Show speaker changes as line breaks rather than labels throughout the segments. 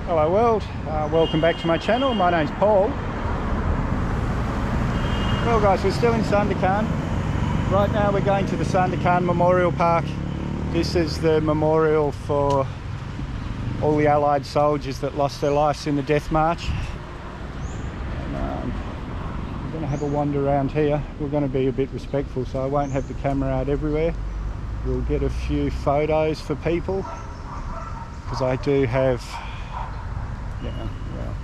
Hello world, welcome back to my channel. My name's Paul. Well guys, we're still in Sandakan. Right now we're going to the Sandakan Memorial Park. This is the memorial for all the Allied soldiers that lost their lives in the Death March. And, we're going to have a wander around here. We're going to be a bit respectful, so I won't have the camera out everywhere. We'll get a few photos for people, because I do have,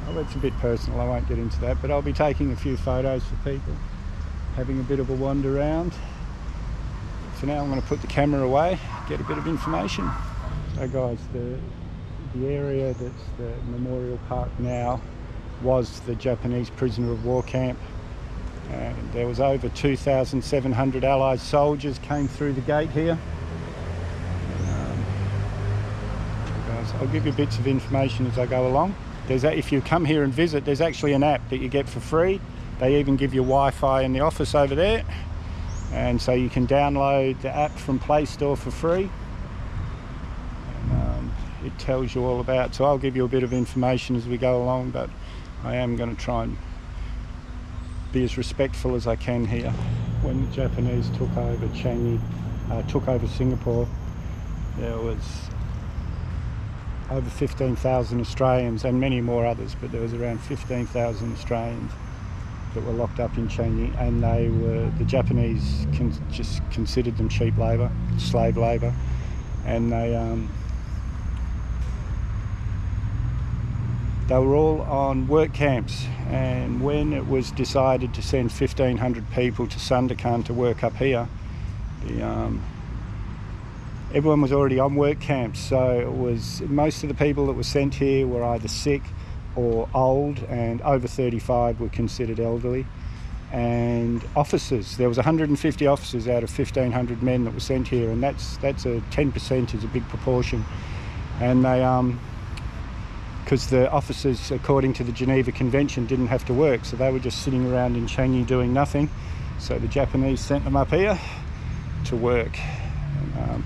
well, it's a bit personal, I won't get into that, but I'll be taking a few photos for people, having a bit of a wander around. For now I'm going to put the camera away, get a bit of information. So guys, the area that's the Memorial Park now was the Japanese prisoner of war camp, and there was over 2,700 Allied soldiers came through the gate here. Guys, I'll give you bits of information as I go along. If you come here and visit, there's actually an app that you get for free. They even give you Wi-Fi in the office over there, and so you can download the app from Play Store for free. And, it tells you all about, so I'll give you a bit of information as we go along, but I am going to try and be as respectful as I can here. When the Japanese took over took over Singapore, there was over 15,000 Australians and many more others, but there was around 15,000 Australians that were locked up in Changi, and the Japanese just considered them cheap labour, slave labour, and they were all on work camps. And when it was decided to send 1,500 people to Sandakan to work up here, everyone was already on work camps, so it was most of the people that were sent here were either sick or old, and over 35 were considered elderly. And officers, there was 150 officers out of 1,500 men that were sent here, and that's a 10% is a big proportion. And they because the officers, according to the Geneva Convention, didn't have to work, so they were just sitting around in Changi doing nothing. So the Japanese sent them up here to work. And,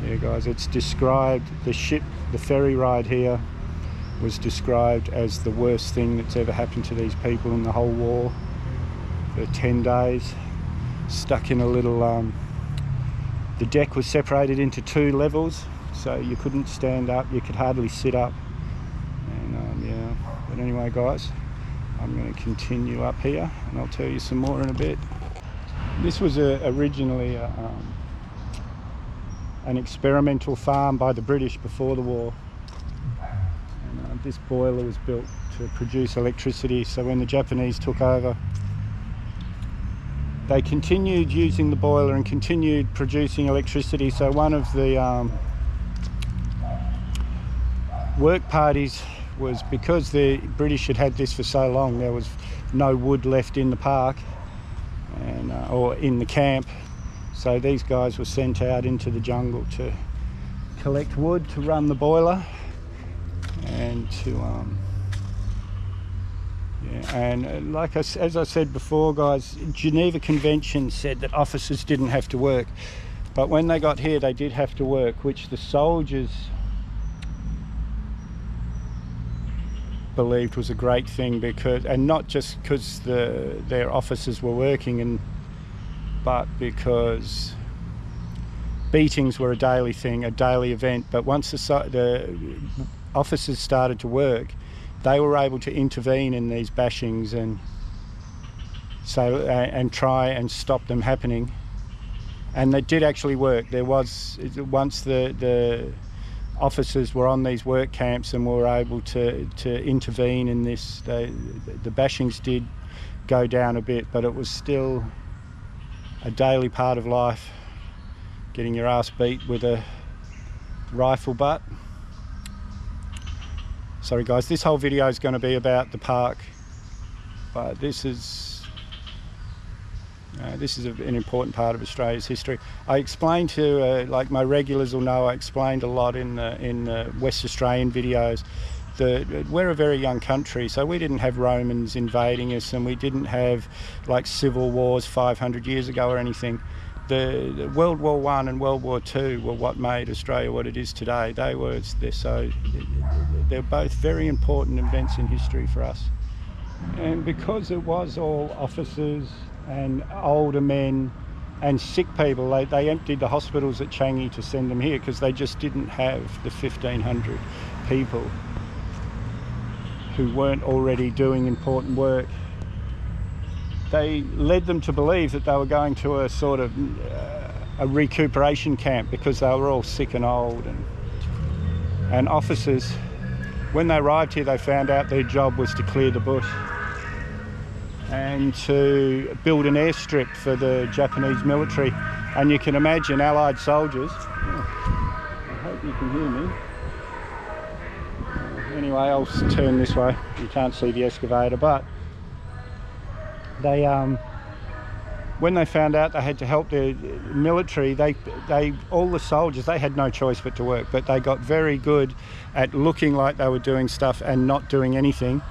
yeah guys, it's described, the ferry ride here was described as the worst thing that's ever happened to these people in the whole war. For 10 days, stuck in a little, the deck was separated into 2 levels, so you couldn't stand up, you could hardly sit up. And yeah, but anyway guys, I'm going to continue up here and I'll tell you some more in a bit. This was originally an experimental farm by the British before the war. And this boiler was built to produce electricity, so when the Japanese took over, they continued using the boiler and continued producing electricity. So one of the work parties was, because the British had this for so long, there was no wood left in the park and or in the camp, so these guys were sent out into the jungle to collect wood to run the boiler and to and as I said before guys, Geneva Convention said that officers didn't have to work, but when they got here they did have to work, which the soldiers believed was a great thing, because, and not just because their officers were working, but because beatings were a daily thing, a daily event. But once the officers started to work, they were able to intervene in these bashings and try and stop them happening. And they did actually work. There was, once the officers were on these work camps and were able to intervene in this, the bashings did go down a bit, but it was still a daily part of life, getting your ass beat with a rifle butt. Sorry guys, this whole video is going to be about the park, but this is an important part of Australia's history. I explained to, like my regulars will know, I explained a lot in the West Australian videos. We're a very young country, so we didn't have Romans invading us, and we didn't have like civil wars 500 years ago or anything. the World War I and World War II were what made Australia what it is today. They're both very important events in history for us. And because it was all officers and older men and sick people, they emptied the hospitals at Changi to send them here because they just didn't have the 1,500 people who weren't already doing important work. They led them to believe that they were going to a sort of a recuperation camp because they were all sick and old. And officers, when they arrived here, they found out their job was to clear the bush and to build an airstrip for the Japanese military. And you can imagine Allied soldiers, I hope you can hear me. Anyway, I'll turn this way. You can't see the excavator, but they, when they found out they had to help their military, all the soldiers, they had no choice but to work, but they got very good at looking like they were doing stuff and not doing anything.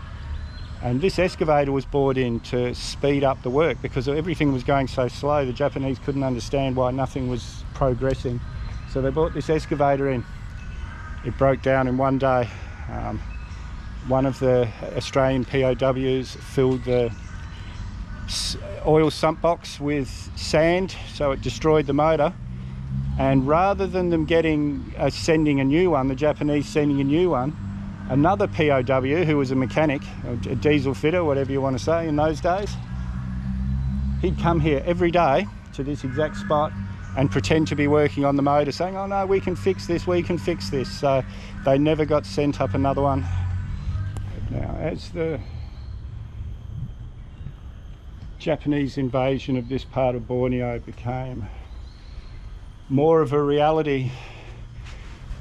And this excavator was brought in to speed up the work because everything was going so slow. The Japanese couldn't understand why nothing was progressing. So they brought this excavator in. It broke down in one day. One of the Australian POWs filled the oil sump box with sand, so it destroyed the motor. And rather than them sending a new one, the Japanese sending a new one, another POW who was a mechanic, a diesel fitter, whatever you want to say in those days, he'd come here every day to this exact spot and pretend to be working on the motor, saying, oh no, we can fix this, we can fix this. So they never got sent up another one. Now, as the Japanese invasion of this part of Borneo became more of a reality,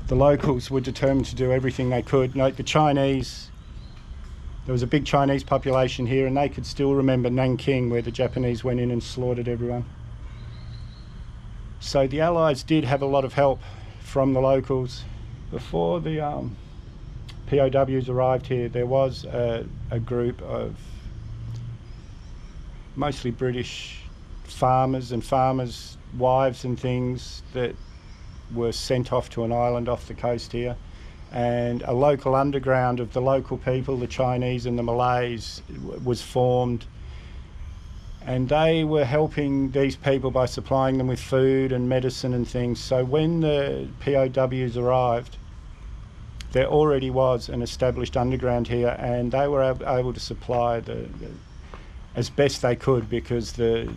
the locals were determined to do everything they could. Like the Chinese, there was a big Chinese population here, and they could still remember Nanking, where the Japanese went in and slaughtered everyone. So the Allies did have a lot of help from the locals. Before the POWs arrived here, there was a group of mostly British farmers and farmers' wives and things that were sent off to an island off the coast here, and a local underground of the local people, the Chinese and the Malays, was formed, and they were helping these people by supplying them with food and medicine and things. So when the POWs arrived, there already was an established underground here, and they were able to supply as best they could, because the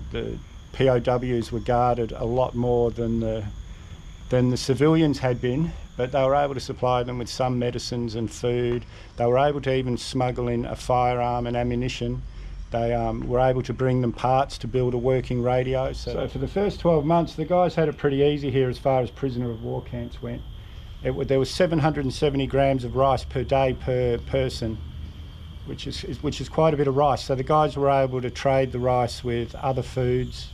POWs were guarded a lot more than the civilians had been, but they were able to supply them with some medicines and food. They were able to even smuggle in a firearm and ammunition. They were able to bring them parts to build a working radio. So for the first 12 months, the guys had it pretty easy here as far as prisoner of war camps went. There was 770 grams of rice per day per person, which is quite a bit of rice. So the guys were able to trade the rice with other foods,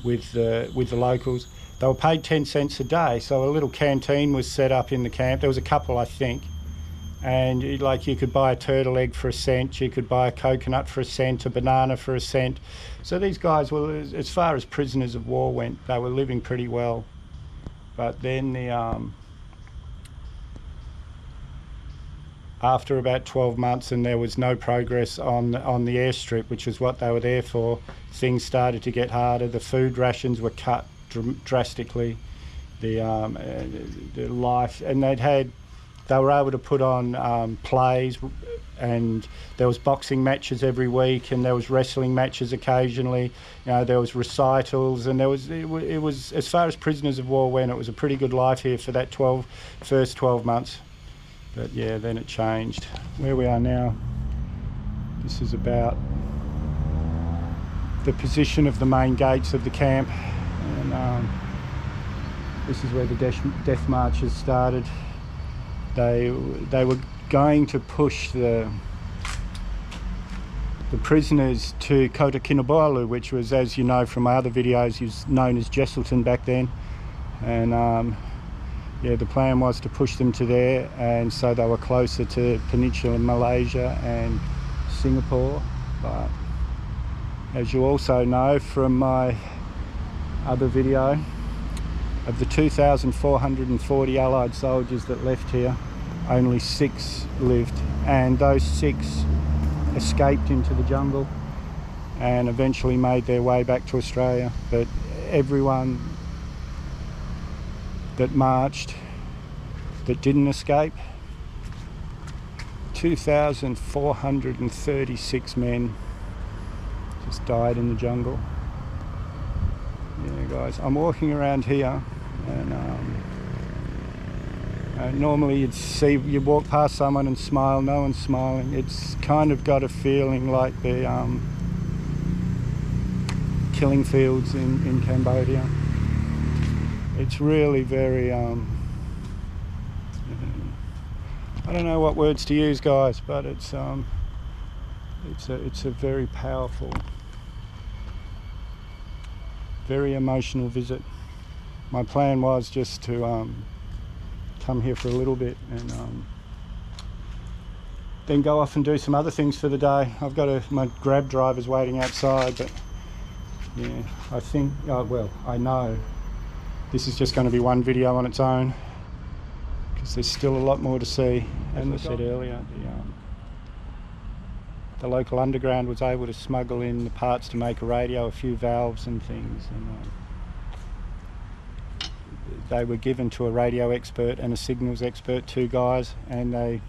with the locals. They were paid 10 cents a day, so a little canteen was set up in the camp. There was a couple, I think, and you could buy a turtle egg for $0.01, you could buy a coconut for $0.01, a banana for $0.01. So these guys were, as far as prisoners of war went, they were living pretty well. But then after about 12 months and there was no progress on the airstrip, which is what they were there for, things started to get harder. The food rations were cut drastically. The life, and they were able to put on plays, and there was boxing matches every week, and there was wrestling matches occasionally. There was recitals, and it was as far as prisoners of war went, it was a pretty good life here for that first 12 months. But yeah, then it changed. Where we are now, this is about the position of the main gates of the camp, and this is where the death marches started. They were going to push the prisoners to Kota Kinabalu, which was, as you know from my other videos, is known as Jesselton back then. And yeah, the plan was to push them to there, and so they were closer to Peninsular Malaysia and Singapore. But as you also know from my other video of the 2,440 Allied soldiers that left here. Only 6 lived, and those 6 escaped into the jungle and eventually made their way back to Australia. But everyone that marched that didn't escape, 2,436 men just died in the jungle. Yeah, guys, I'm walking around here, and normally you'd walk past someone and smile. No one's smiling. It's kind of got a feeling like the killing fields in Cambodia. It's really very I don't know what words to use, guys, but it's a very powerful, very emotional visit. My plan was just to come here for a little bit and then go off and do some other things for the day. I've got my grab driver's waiting outside, but yeah, I think, well, I know this is just going to be one video on its own, because there's still a lot more to see. As I said earlier, the local underground was able to smuggle in the parts to make a radio, a few valves and things, and they were given to a radio expert and a signals expert, 2 guys, and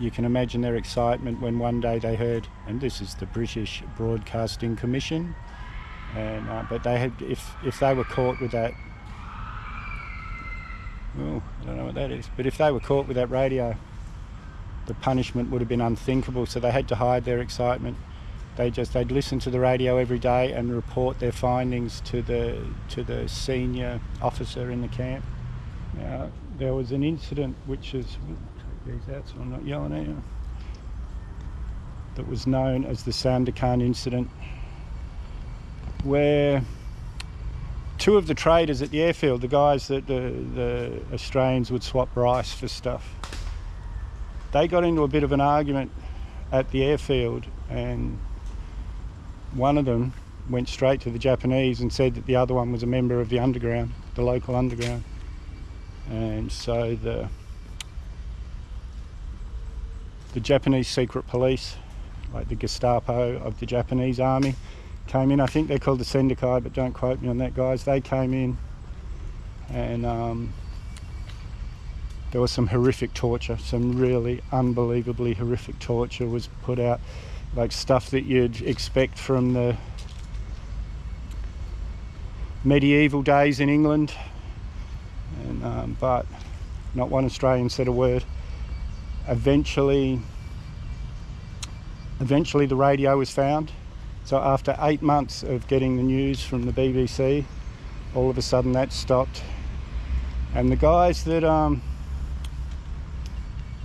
you can imagine their excitement when one day they heard, and this is the British Broadcasting Commission, and but they had, if they were caught with that, oh, I don't know what that is, but if they were caught with that radio, the punishment would have been unthinkable. So they had to hide their excitement. They'd listen to the radio every day and report their findings to the senior officer in the camp. Now, there was an incident which is, take these out so I'm not yelling at you, that was known as the Sandakan incident, where 2 of the traders at the airfield, the guys that the Australians would swap rice for stuff, they got into a bit of an argument at the airfield, and one of them went straight to the Japanese and said that the other one was a member of the underground, the local underground. And so the Japanese secret police, like the Gestapo of the Japanese army, came in. I think they're called the Sandakan, but don't quote me on that, guys. They came in, and there was some horrific torture, some really unbelievably horrific torture was put out, like stuff that you'd expect from the medieval days in England, and but not one Australian said a word. Eventually the radio was found. So after 8 months of getting the news from the BBC, all of a sudden that stopped, and the guys that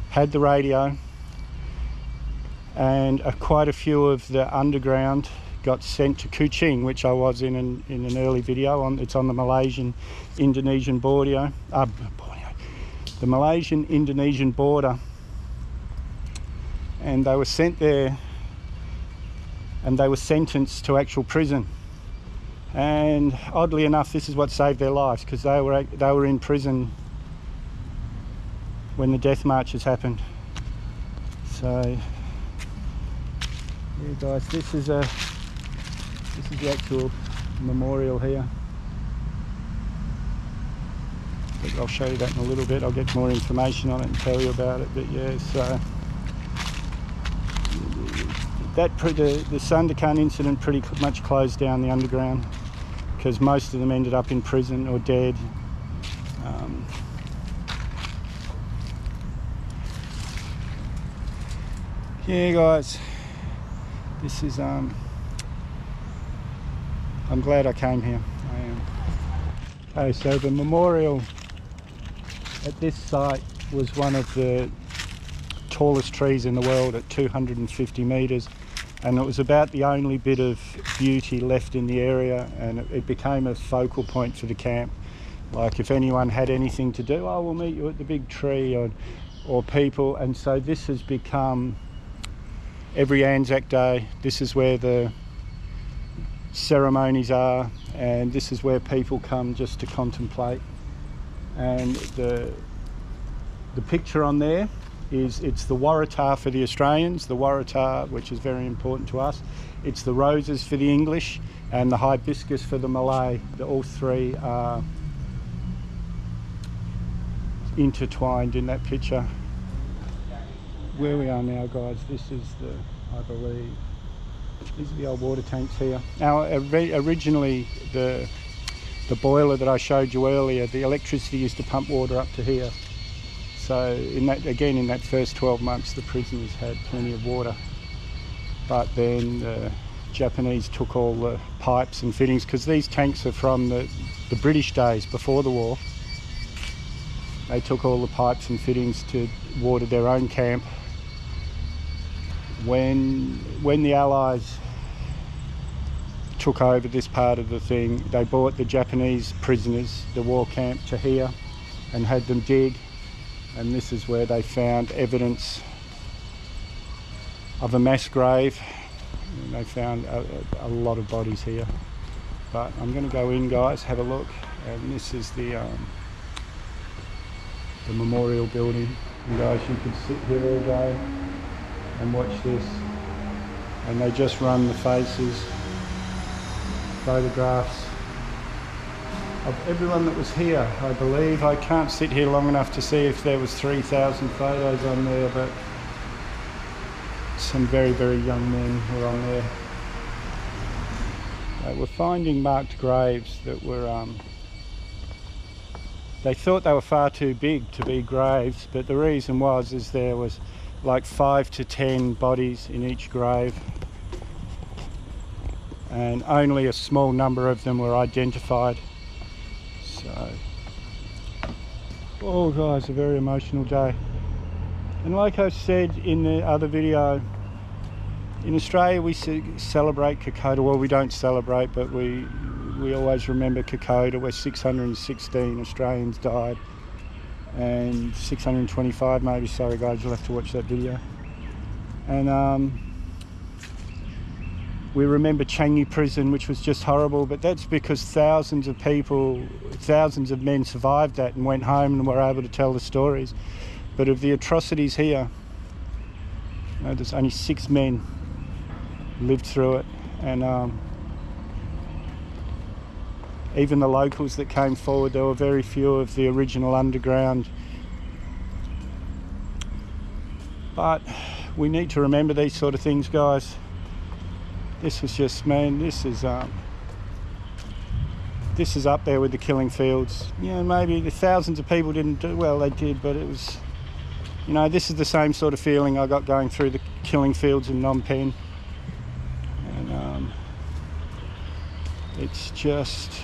had the radio, and quite a few of the underground got sent to Kuching, which I was in an early video. It's on the Malaysian-Indonesian border, the Malaysian-Indonesian border, and they were sent there, and they were sentenced to actual prison. And oddly enough, this is what saved their lives, because they were in prison when the death marches happened. So yeah, guys, this is the actual memorial here. But I'll show you that in a little bit. I'll get more information on it and tell you about it. But yeah, so the Sandakan incident pretty much closed down the underground, because most of them ended up in prison or dead. Yeah, guys, this is I'm glad I came here. I am. Okay, so the memorial at this site was one of the tallest trees in the world at 250 metres, and it was about the only bit of beauty left in the area, and it became a focal point for the camp. Like, if anyone had anything to do, oh, we'll meet you at the big tree, or people. And so this has become, every Anzac Day, this is where the ceremonies are, and this is where people come just to contemplate. And the picture on there is, it's the waratah for the Australians, the waratah, which is very important to us. It's the roses for the English, and the hibiscus for the Malay. All three are intertwined in that picture. Where we are now, guys, this is I believe, these are the old water tanks here. Now, originally, the boiler that I showed you earlier, the electricity used to pump water up to here. So in that first 12 months, the prisoners had plenty of water. But then the Japanese took all the pipes and fittings, because these tanks are from the British days before the war. They took all the pipes and fittings to water their own camp. When the Allies took over this part of the thing, they brought the Japanese prisoners, the war camp, to here and had them dig, and this is where they found evidence of a mass grave. And they found a lot of bodies here. But I'm going to go in, guys, have a look, and this is the memorial building. And guys, you could sit here all day and watch this, and they just run the faces, photographs of everyone that was here, I believe. I can't sit here long enough to see if there was 3,000 photos on there, but some very, very young men were on there. We're finding marked graves that were they thought they were far too big to be graves, but the reason is there was like 5 to 10 bodies in each grave, and only a small number of them were identified. So, oh guys, a very emotional day. And like I said in the other video, in Australia we celebrate Kokoda. Well, we don't celebrate, but we always remember Kokoda, where 616 Australians died, and 625 maybe. Sorry guys, you'll have to watch that video. And we remember Changi prison, which was just horrible, but that's because thousands of people, thousands of men survived that and went home and were able to tell the stories. But of the atrocities here, there's only 6 men lived through it, and even the locals that came forward, there were very few of the original underground. But we need to remember these sort of things, guys. This was just, man, this is up there with the killing fields. You know, maybe the thousands of people didn't do well, they did, but it was, you know, this is the same sort of feeling I got going through the killing fields in Phnom Penh. And it's just,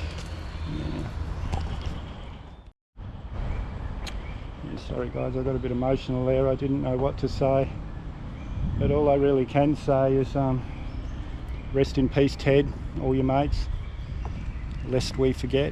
sorry guys, I got a bit emotional there. I didn't know what to say, but all I really can say is rest in peace, Ted, all your mates, lest we forget.